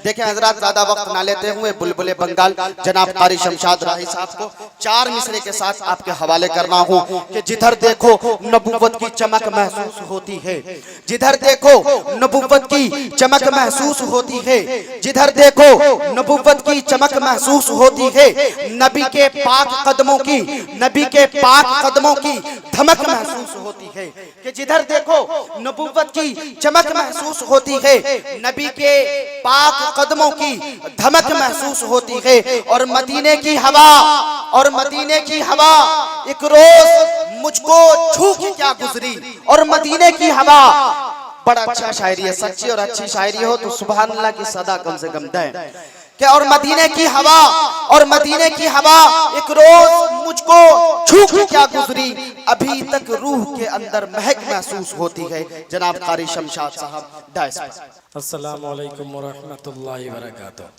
देखें हजरत, ज्यादा वक्त ना लेते हुए बुलबुल बंगाल जनाब कारी शमशाद राही साहब को 4 मिसरे के साथ आपके हवाले करना हूँ कि जिधर देखो नबुव्वत की चमक महसूस होती है, जिधर देखो नबुव्वत की चमक महसूस होती है, जिधर देखो नबुव्वत की चमक महसूस होती है, नबी के पाक कदमों की, नबी के पाक कदमों की धमक महसूस होती है कि जिधर देखो नबुव्वत की चमक महसूस होती है, नबी के पाक कदमों की धमक महसूस होती है। और मदीने की हवा, और मदीने की हवा एक रोज मुझको छू के क्या गुजरी, और मदीने की हवा, बड़ा अच्छा शायरी है, सच्ची और अच्छी शायरी हो तो सुभान अल्लाह की सदा कम से कम दें कि और मदीने की हवा, और मदीने की हवा एक रोज मुझको छू के क्या गुजरी, अभी तक रूह के अंदर महक महसूस होती है। जनाब कारी शमशाद साहब डायस। अस्सलामु अलैकुम व रहमतुल्लाहि व बरकातुहू।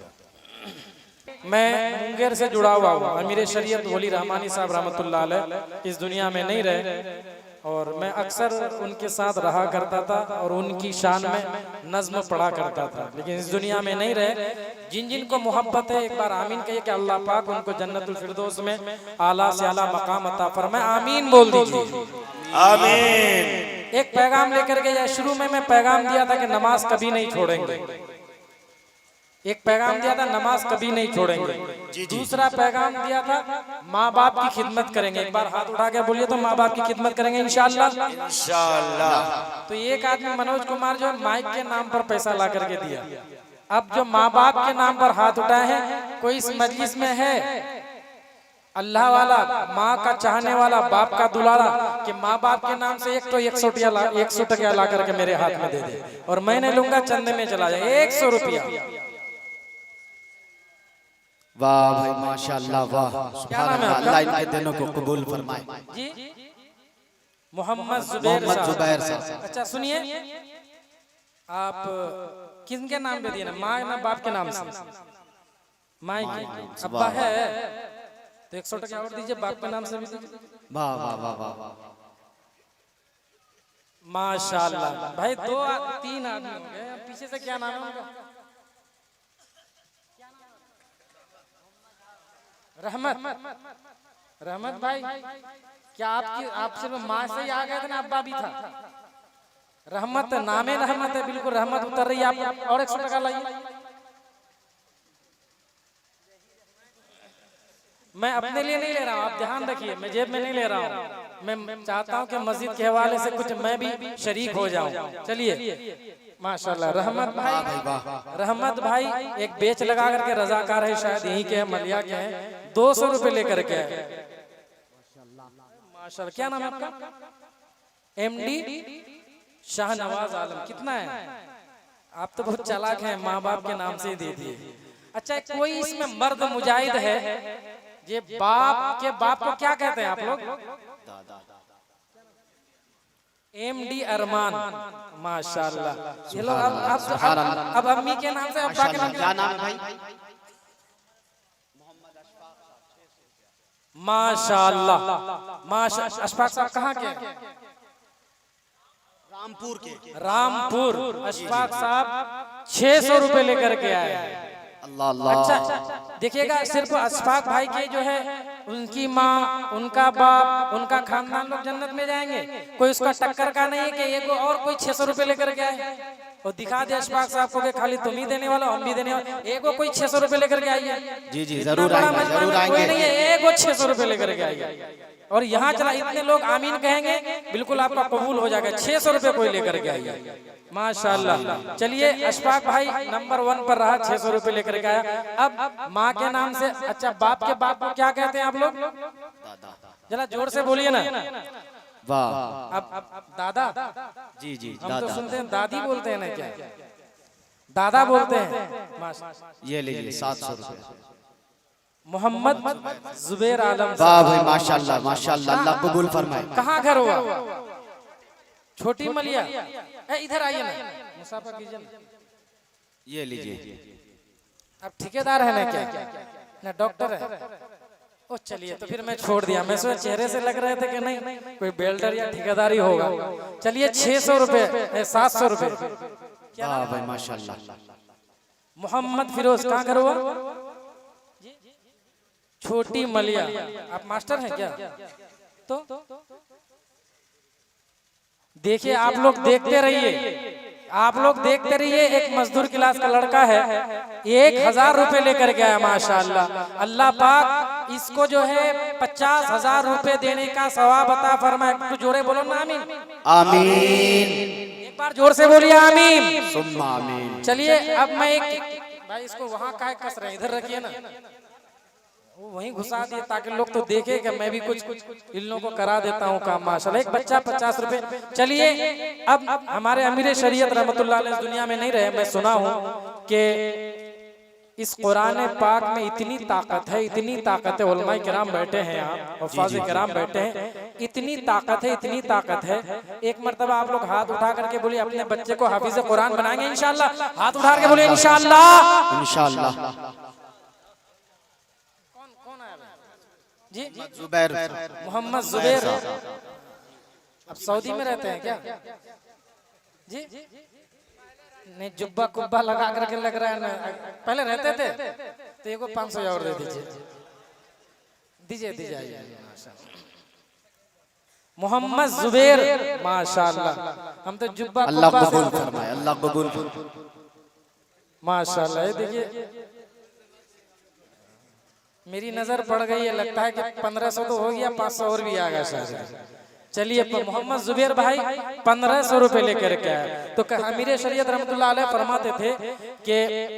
मैं मुंगेर से जुड़ा हुआ हूँ। अमीर शरीयत वली रहमानी साहब रहमतुल्लाह अलैह इस दुनिया में नहीं रहे और मैं अक्सर उनके साथ रहा करता था और उनकी शान में नज्म पढ़ा करता था, लेकिन इस दुनिया में नहीं रहे। जिन जिन को मोहब्बत है एक बार आमीन कहिए कि अल्लाह पाक उनको जन्नतुल फिरदौस में आला से आला मकाम अता फरमाए। आमीन बोल दीजिए। आमीन। एक पैगाम लेकर के शुरू में मैं पैगाम दिया था कि नमाज कभी नहीं छोड़ेंगे, एक पैगाम दिया था नमाज कभी नहीं छोड़ेंगे। दूसरा पैगाम दिया था माँ बाप की खिदमत करेंगे। एक बार हाथ उठा के बोलिए तो माँ बाप की खिदमत करेंगे इंशाअल्लाह। इंशाअल्लाह। तो एक आदमी मनोज कुमार जो माइक के नाम पर पैसा ला करके दिया। अब जो माँ बाप के नाम पर हाथ उठाए हैं, कोई इस मजलिस में है अल्लाह वाला, माँ का चाहने वाला, बाप का दुलारा कि माँ बाप के नाम से एक तो 100 टका ला करके मेरे हाथ में दे दे और मैंने लूंगा चंदे में चला जाए 100 रुपया। वाह भाई माशाअल्लाह, वाह सुभान अल्लाह, अल्लाह इनके दिनों को कबूल फरमाए। जी मोहम्मद जुबैर साहब। अच्छा सुनिए, आप किनके नाम पे दिए ना, माँ ना बाप के नाम से? माँ के अब्बा है तो 100 टका और दीजिए, बाप के नाम से भी दीजिए। वाह वाह वाह वाह माशाअल्लाह भाई। 2-3 आदमी हो गए। पीछे से क्या नाम है उनका? रहमत भाई। क्या आप सिर्फ माँ से ही आ गए थे ना, अब्बा भी था? रहमत नामे रहमत है, बिल्कुल रहमत उतर रही है। आप और 100 टका लाइए। मैं अपने लिए नहीं ले रहा हूँ, आप ध्यान रखिए, मैं जेब में नहीं ले रहा हूँ। मैं चाहता हूँ कि मस्जिद के हवाले से कुछ मैं भी शरीक हो जाऊँ। चलिए माशाल्लाह। रहमत भाई एक बेच लगा करके रजाकार है, शायद यहीं के मलिया के हैं, 200 रुपए लेकर के माशाल्लाह। क्या नाम है आपका? MD शाहनवाज आलम। कितना है? आप तो बहुत चालाक हैं, माँ बाप के नाम से ही दे दिए। अच्छा कोई इसमें मर्द मुजाहिद है? ये बाप के बाप को क्या कहते हैं आप लोग? MD अरमान। माशाल्लाह। चलो अब अम्मी के नाम से अब्बा के नाम क्या नाम है भाई? माशाल्लाह माशाल्लाह। अशफाक साहब कहाँ के? रामपुर के। रामपुर। अशफाक साहब 600 रुपए लेकर के आए। अल्लाह अल्लाह। अच्छा देखिएगा, सिर्फ अशफाक भाई के जो है उनकी माँ, उनका बाप, उनका खानदान लोग जन्नत में जाएंगे। कोई उसका टक्कर का नहीं है कि एक और कोई 600 रुपए लेकर के आए और दिखा दे अशफाक साहब को कि खाली तुम ही देने वाला, हम भी देने वाले। एक कोई 600 रुपए लेकर के आइए। जी जी जरूर आएंगे, जरूर आएंगे। कोई नहीं है, एक 600 रुपए लेकर के आइए। और यहाँ चला इतने लोग आमीन कहेंगे, बिल्कुल आपका कबूल हो जाएगा। 600 रुपए कोई लेकर के आइए माशाल्लाह। चलिए अशफाक भाई नंबर 1 पर रहा, 600 रुपए लेकर के आया। अब माँ के नाम से, अच्छा बाप के बाप को क्या कहते हैं आप लोग? जरा जोर से बोलिए ना। वाह। अब दादा? जी जी हम तो सुनते हैं दादी बोलते हैं ना, क्या दादा बोलते हैं? माशाल्लाह। ये लीजिए 700 रुपए। मोहम्मद जुबैर आलम। वाह भाई माशाल्लाह माशाल्लाह, अल्लाह कबूल फरमाए। कहाँ घर हुआ? छोटी मलिया। इधर आइए ना, मुसाफा कीजिए ना। ये लीजिए। अब ठेकेदार है ना क्या? ना डॉक्टर है? ओ चलिए, तो फिर मैं छोड़ दिया। मैं सोचा चेहरे से लग रहे थे कि नहीं कोई बेल्डर या ठेकेदारी होगा। चलिए 600 रुपए 700 रुपए। वाह भाई माशाल्लाह। मोहम्मद फिरोज, कहाँ घर हुआ? छोटी मलिया। आप मास्टर हैं क्या? तो देखिए, आप लोग देखते रहिए, आप लोग देखते रहिए। एक मजदूर क्लास का लड़का है, 1000 रुपए लेकर के आया माशाल्लाह। अल्लाह पाक इसको जो है 50,000 रुपए देने का सवाब अता फरमाए। कुछ जोरे बोलो ना आमीन। आमीन। एक बार जोर से बोलिए आमीन। सुम्मा आमीन। चलिए अब मैं एक भाई, इसको वहां का कस रहे, इधर रखिए ना, वो वहीं घुसा दिए ताकि लोग तो देखे कि मैं भी कुछ इन लोगों को करा देता हूँ काम माशाल्लाह। एक बच्चा 50 रुपए। चलिए अब हमारे अमीर शरीयत रहमतुल्लाह अलैह इस दुनिया में नहीं रहे। मैं सुना हूँ कि इस कुरान पाक में इतनी ताकत है, इतनी ताकत है। उलमाए किराम बैठे हैं यहाँ, हफ़ाज़ किराम बैठे हैं, इतनी ताकत है, इतनी ताकत है। एक मर्तबा आप लोग हाथ उठा करके बोलिए अपने बच्चे को हाफिज़ कुरान बनाएंगे इंशाअल्लाह। हाथ उठा के बोलिए इंशाअल्लाह। इंशाअल्लाह। जी जुबैर, मोहम्मद जुबैर। अब सऊदी में रहते हैं क्या? जी नहीं, जुब्बा कुब्बा लगा करके लग रहा है ना। पहले रहते थे तो एक 500 और दे दीजिए, दीजिए दीजिए। मोहम्मद जुबैर माशाल्लाह। हम तो जुब्बा अल्लाह कुब्बा कबूल से फरमाए, अल्लाह कबूल माशाल्लाह। ये देखिए मेरी नजर पड़ गई है, लगता है कि 1500 तो हो गया, 500 और भी आ गया शायद। चलिए मोहम्मद जुबैर भाई 1500 रुपए लेकर के आए। तो अमीर शरीयत रहमतुल्लाह अलैह फरमाते थे कि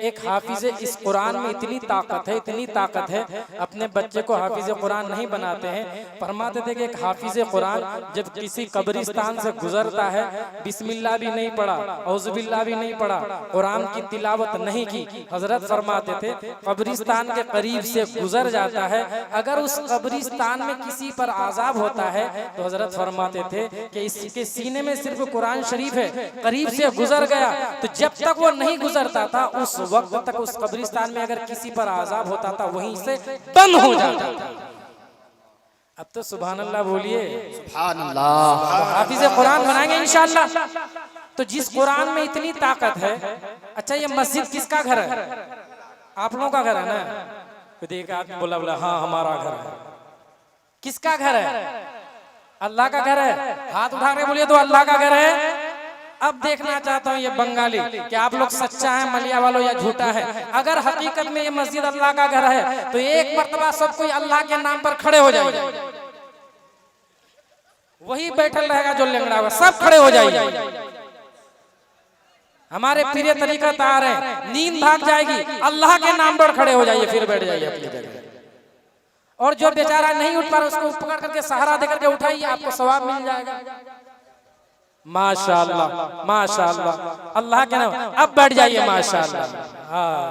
एक हाफिज इस कुरान में इतनी ताकत है, इतनी ताकत है, अपने बच्चे को हाफिज कुरान नहीं बनाते हैं। फरमाते थे कि एक हाफिज कुरान जब किसी कब्रिस्तान से गुजरता है, बिस्मिल्लाह भी नहीं पढ़ा, औज़ुबिल्लाह भी नहीं पढ़ा, कुरान की तिलावत नहीं की, हजरत फरमाते थे कब्रिस्तान के करीब से गुजर जाता है, अगर उस कब्रिस्तान में किसी पर आजाब होता है तो हजरत फरमाते थे कि इसके सीने में सिर्फ कुरान शरीफ है, करीब से गुजर गया तो जब तक वो नहीं गुजरता था उस वक्त तक उस कब्रिस्तान में अगर किसी पर आजाब होता था वहीं से बंद हो जाता था। अब तो सुभान अल्लाह बोलिए, सुभान अल्लाह। हाफिज कुरान बनाएंगे इंशाअल्लाह। तो जिस कुरान में इतनी ताकत है। अच्छा ये मस्जिद किसका घर है? आप लोगों का घर है ना? तो एक आदमी बोला बोला हाँ हमारा घर है। किसका घर है? अल्लाह का घर है। हाथ उठा के बोलिए तो अल्लाह का घर है। अब देखना चाहता हूँ ये बंगाली कि आप लोग सच्चा है मलिया वालों या झूठा है। अगर हकीकत में ये मस्जिद अल्लाह का घर है तो एक मर्तबा सब कोई अल्लाह के नाम पर खड़े हो जाइए। वही बैठल रहेगा जो लेंगड़ा हुआ, सब खड़े हो जाइए। हमारे प्रिय तरीका तार है, नींद भाग जाएगी, अल्लाह के नाम पर खड़े हो जाइए, फिर बैठ जाइए अपनी जगह। और जो बेचारा नहीं उठ पा रहा उसको पकड़ करके सहारा देकर के उठाइए, आपको सवाब मिल जाएगा। माशाअल्लाह माशाअल्लाह, अल्लाह के नाम। अब बैठ जाइए माशाअल्लाह। हाँ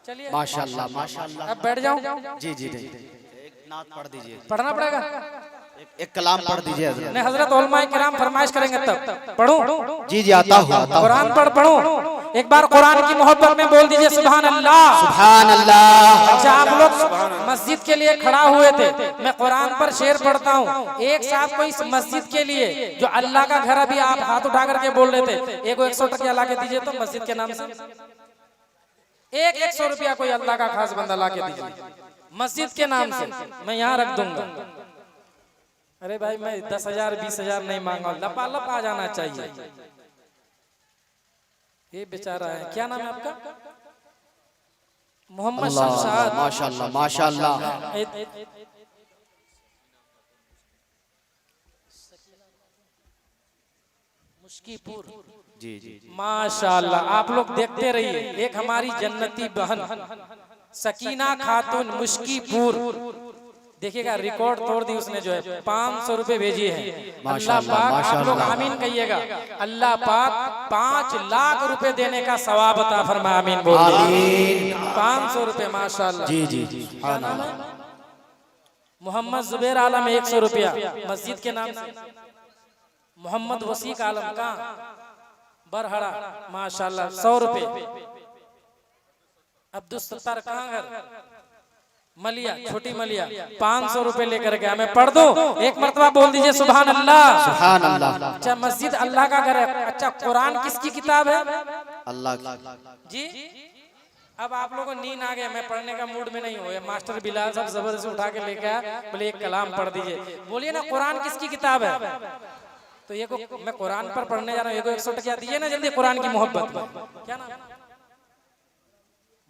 चलिए माशाअल्लाह माशाअल्लाह। अब बैठ जाऊं? जी जी जी। एक नात पढ़ दीजिए, पढ़ना पड़ेगा। एक कलाम पढ़ दीजिए हजरत। नहीं हजरत उलमाए किराम फरमाइश करेंगे तब पढ़ूं। जी जी आता हूँ कुरान पढ़ूं। एक बार कुरान की मोहब्बत में बोल दीजिए सुभान अल्लाह। सुभान अल्लाह। अच्छा आप लोग मस्जिद के लिए खड़ा हुए थे, मैं कुरान पर शेर पढ़ता हूँ। एक साहब को इस मस्जिद के लिए जो अल्लाह का घर, अभी आप हाथ उठा करके बोल रहे थे, एक 100 टकिया ला के दीजिए तो मस्जिद के नाम से। एक 100 रुपया कोई अल्लाह का खास बंदा ला के दीजिए मस्जिद के नाम से, मैं यहाँ रख दूंगा। अरे भाई मैं 10,000 20,000 नहीं मांगा, लपालप आ जाना चाहिए। ये बेचारा है, क्या नाम है आपका? मोहम्मद शमशाद। माशाअल्लाह माशाअल्लाह। मुश्कीपुर। जी जी। माशाअल्लाह आप लोग देखते रहिए। एक हमारी जन्नती बहन सकीना खातून मुश्कीपुर, देखिएगा रिकॉर्ड तोड़ दी उसने, जो है 500 रुपए भेजी है। अल्लाह पाक, आप लोग आमीन कहिएगा, अल्लाह पाक 5 लाख रुपए देने का सवाब अता फरमाए। आमीन बोलिए। 500 रुपए माशाअल्लाह। जी जी जी। मोहम्मद जुबैर आलम 100 रुपया मस्जिद के नाम से। मोहम्मद वसीक आलम का बरहड़ा माशाअल्लाह 100 रुपए। अब्दुल सत्तार कहाँ घर? मलिया, छोटी मलिया 500 रुपए लेकर गया। मैं पढ़ दूं? एक मर्तबा बोल दीजिए सुभान अल्लाह। सुभान अल्लाह। अच्छा मस्जिद अल्लाह का घर है। अच्छा कुरान किसकी किताब है? अल्लाह जी अब आप लोगों को नींद आ गया, मैं पढ़ने का मूड में नहीं हूँ। मास्टर बिलाल साहब जबरदस्ती उठा के लेके आया, बोले एक कलाम पढ़ दीजिए। बोलिए ना कुरान किसकी किताब है? तो ये को मैं कुरान पर पढ़ने जा रहा हूँ, ये को 100 टकिया दीजिए ना जल्दी कुरान की मोहब्बत में। क्या नाम?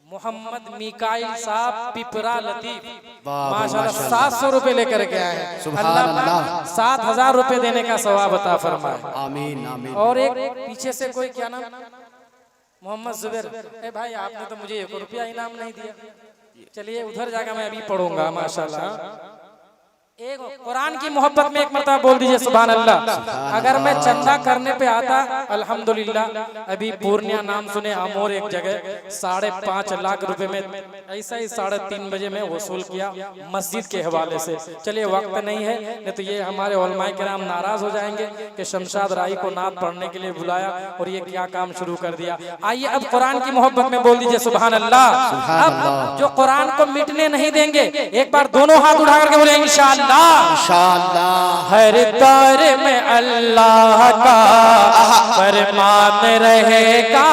मोहम्मद मिकाइल साहब पिपरा लतीफ, माशाल्लाह 700 रुपए लेकर के आए हैं। अल्लाह 7000 रुपए देने का सवाब अता फरमाए। आमीन आमीन। और एक पीछे से कोई क्या नाम, मोहम्मद जुबैर। ए भाई आपने तो मुझे 1 रुपया इनाम नहीं दिया। चलिए उधर जाकर मैं अभी पढ़ूंगा माशाल्लाह। एक कुरान की मोहब्बत में एक मरतबा बोल दीजिए सुभान अल्लाह। अगर मैं चंदा करने पे आता अल्हम्दुलिल्लाह। अभी पूर्णिया नाम सुने अमोर एक जगह 5.5 लाख रुपए में ऐसा ही 3:30 बजे में वसूल किया मस्जिद के हवाले से। चलिए वक्त नहीं है, नहीं तो ये हमारे उलमाए किराम नाराज हो जाएंगे कि शमशाद राही को नात पढ़ने के लिए बुलाया और ये क्या काम शुरू कर दिया। आइए अब कुरान की मोहब्बत में बोल दीजिए सुभान अल्लाह। अब जो कुरान को मिटने नहीं देंगे, एक बार दोनों हाथ उठा करके बोले इंशाअल्लाह। हर दौर में अल्लाह का फरमान रहेगा।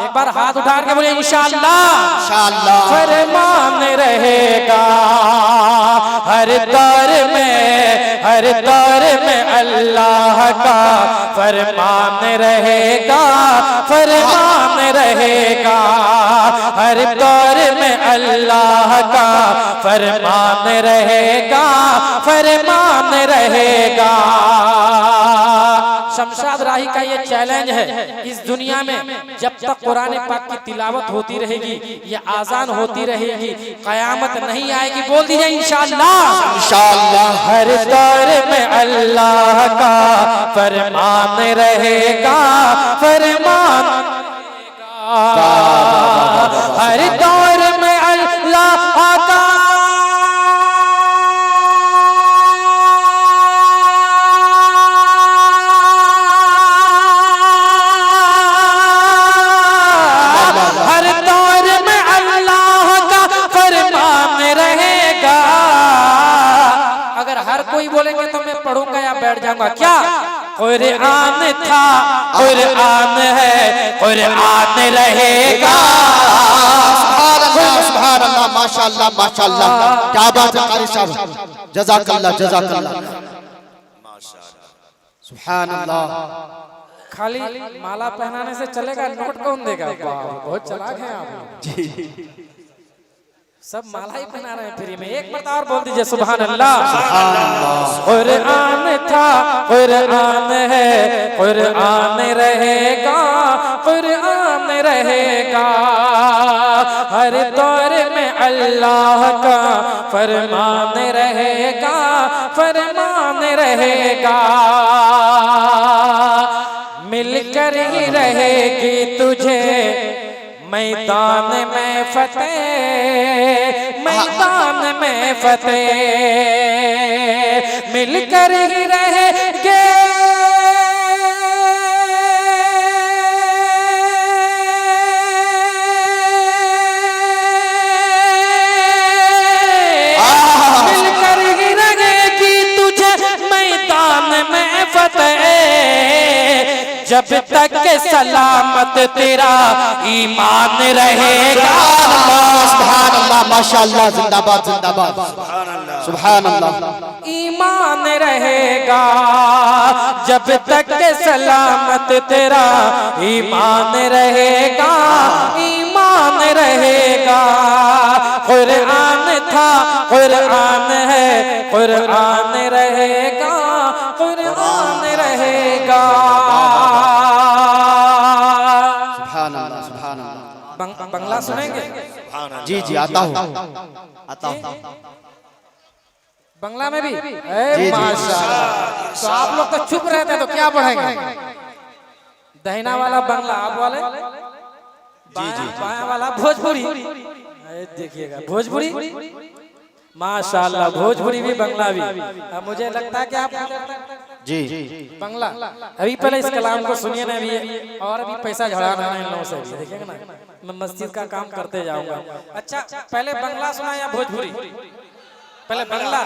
एक बार हाथ उठा के बोले इंशाअल्लाह फरमान रहेगा। हर दौर में अल्लाह का फरमान रहेगा, फरमान रहेगा। हर दौर में अल्लाह का फरमान रहेगा, फरमान रहेगा। शमशाद राही का ये चैलेंज है, इस दुनिया में जब तक कुरान पाक की तिलावत होती रहेगी, ये आजान होती रहेगी, कयामत नहीं आएगी। बोल दीजिए इंशाअल्लाह। इंशाअल्लाह हर दौर में अल्लाह का फरमान रहेगा, फरमान हर दौर में अल्लाह का बोलेंगे तो मैं पढ़ूंगा या बैठ जाऊंगा। क्या कुरान था, कुरान है, कुरान रहेगा। सुभान अल्लाह, माशाअल्लाह माशाअल्लाह, क्या बात है कारी साहब, जज़ाकल्लाह जज़ाकल्लाह, सुभान अल्लाह। खाली माला पहनाने से चलेगा? नोट कौन देगा? बहुत चालाक हैं आप जी। सब माला ही पहना रहे हैं फ्री में। एक मरतबा और बोल दीजिए सुभान अल्लाह। कुरान था, कुरान है, कुरान रहेगा, कुरान रहेगा। हर दौर में अल्लाह का फरमान रहेगा, फरमान रहेगा। मिलकर ही रहेगी तुझे मैदान में फतेह, मैदान में फतेह। मिलकर ही रहेंगे मिलकर ही रहेगी तुझे मैदान में फतेह। जब तक सलामत तेरा ईमान रहेगा। सुभान अल्लाह माशाअल्लाह, जिंदाबाद जिंदाबाद, सुभान अल्लाह। ईमान रहेगा जब तक सलामत तेरा ईमान रहेगा, ईमान रहेगा। कुरान था, कुरान है, कुरान रहेगा, कुरान रहेगा। बंगला सुनेंगे? जी जी आता हूँ, आता हूँ। बंगला में भी माशाअल्लाह। तो आप लोग तो चुप रहते हैं तो क्या पढ़ेंगे? दहिना वाला बंगला, आप वाले जी जी, बायां वाला भोजपुरी। देखिएगा भोजपुरी माशाअल्लाह, भोजपुरी भी बंगला भी। अब मुझे लगता है कि आप जी बंगला अभी पहले इस कलाम को सुनिए ना अभी, और अभी पैसा झड़ाना है इन लोगों से। देखिएगा ना, मैं मस्जिद का काम करते जाऊंगा। अच्छा पहले बंगला सुना या भोजपुरी? पहले बंगला।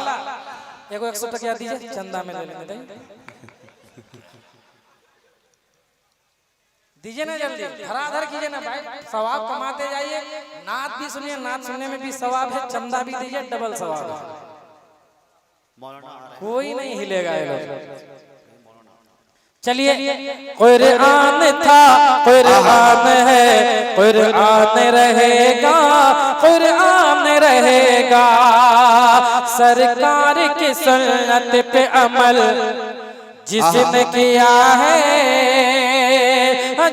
एगो 100 टकिया दीजिए, चंदा में ले लेंगे। दीजिए ना जल्दी, धराधर कीजिए ना भाई, सवाब कमाते जाइए। नात भी सुनिए, नात सुनने में भी सवाब है, चंदा भी दीजिए, डबल सवाब है। कोई नहीं हिलेगा ये लोग। चलिए, कुरान था, कुरान है, कुरान रहेगा, कुरान रहेगा। सरकार की सुन्नत पे अमल जिसने किया है,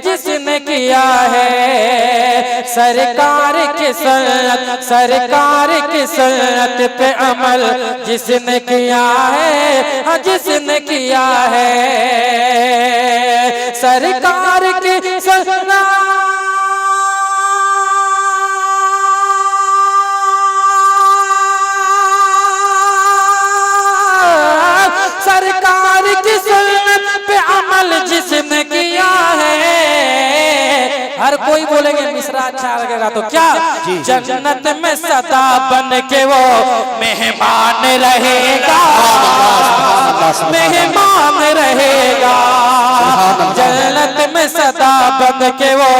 जिसने किया है। सरकार की सुन्नत, सरकार की सुन्नत पे अमल जिसने किया है, जिसने किया है। सरकार की सुन्नत, सरकार की सुन्नत पे अमल जिसने किया है। हर कोई बोलेंगे मिश्रा अच्छा लगेगा तो क्या, जन्नत में सदा बन के वो मेहमान रहेगा, मेहमान रहेगा। जन्नत में सदा बन के वो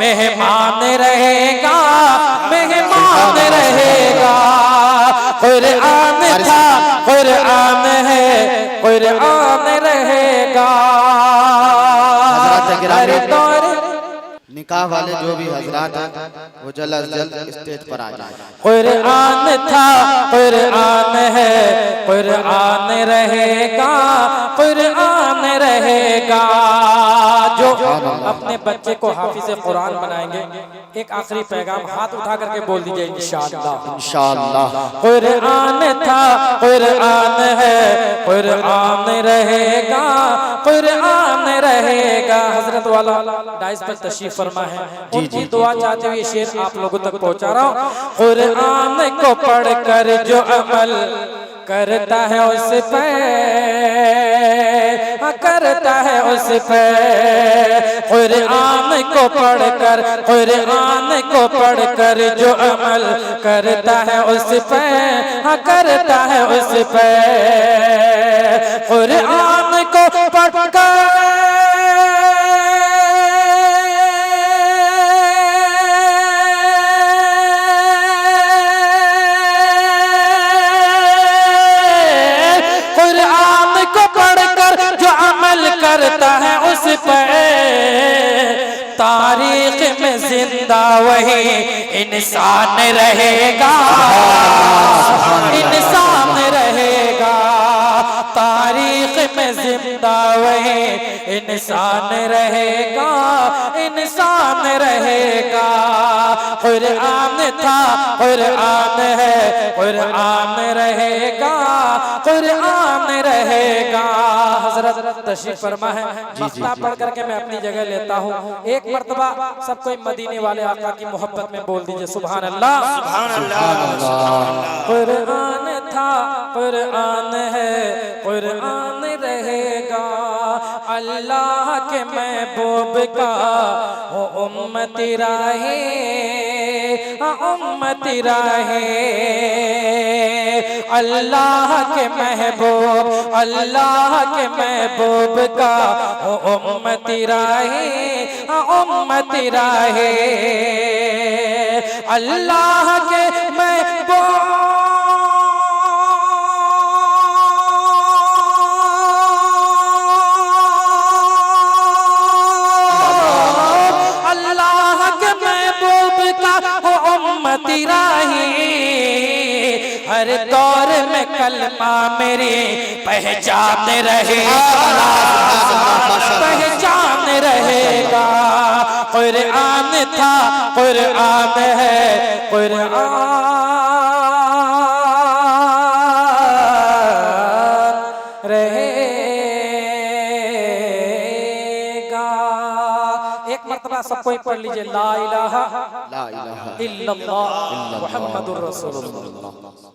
मेहमान रहेगा, मेहमान रहेगा। कुरान था, कुरान है, कुरान रहेगा। हर दौर निकाह वाले जो भी हजरात हैं वो जल्द अज जल्द स्टेज पर आ जाए। कुरान था, कुरान है, कुरान रहेगा, कुरान रहेगा। जो अपने बच्चे को हाफिज़े कुरान बनाएंगे, एक आखिरी पैगाम हाथ उठा करके बोल दीजिए इंशाअल्लाह, इंशाअल्लाह। कुरान था, कुरान है, कुरान रहेगा, कुरान रहेगा। हजरत वाला डाइस पर तशरीफ फरमा है, उनकी दुआ चाहते हुए शेर आप लोगों तक पहुंचा रहा हूँ। कुरान को पढ़कर जो अमल करता है उस पे, करता है उस पे। कुरान को पढ़कर, कुरान को पढ़कर जो अमल करता है उस पे, करता है उस पे। कुरान को पढ़कर करता है उस पर, तारीख में जिंदा वही इंसान रहेगा, इंसान रहेगा। तारीख में जिंदा वही इंसान रहेगा, इंसान रहेगा। कुरान था, कुरान है, कुरान रहेगा, कुरान रहेगा। हजरत तशरीफ फरमा है, मसला पढ़ करके मैं अपनी जगह लेता हूँ। एक मर्तबा सब कोई मदीने वाले आका की मोहब्बत में बोल दीजिए सुभान अल्लाह, सुभान अल्लाह। कुरान था, कुरान है, कुरान रहेगा। अल्लाह के महबूब का वो उम्मती राहे, उम्मती राहे। अल्लाह के महबूब, अल्लाह के महबूब का वो उम्मती राहे, उम्मती राहे। अल्लाह के महबूब, अल्लाह के महबूब का वो उम्मती राहे। हर दौर में कलमा मेरी पहचान रहेगा, पहचान रहेगा। कुरान था, कुरान है, कुरान रहेगा। एक मर्तबा सब कोई पढ़ लीजिए ला इलाहा इल्लल्लाह मुहम्मदुर रसूलुल्लाह।